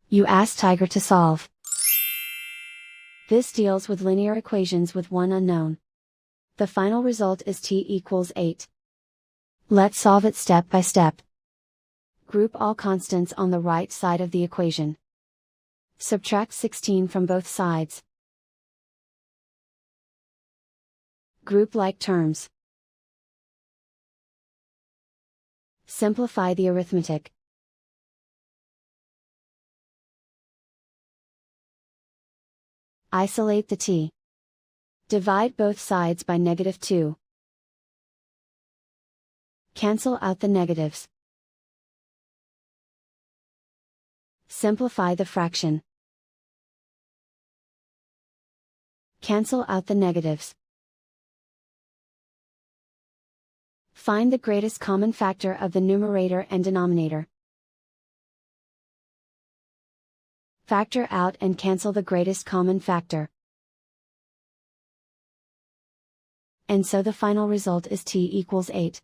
You ask Tiger to solve. This deals with linear equations with one unknown. The final result is t equals 8. Let's solve it step by step. Group all constants on the right side of the equation. Subtract 16 from both sides. Group like terms. Simplify the arithmetic. Isolate the t. Divide both sides by -2. Cancel out the negatives. Simplify the fraction. Cancel out the negatives. Find the greatest common factor of the numerator and denominator. Factor out and cancel the greatest common factor. And so the final result is t equals 8.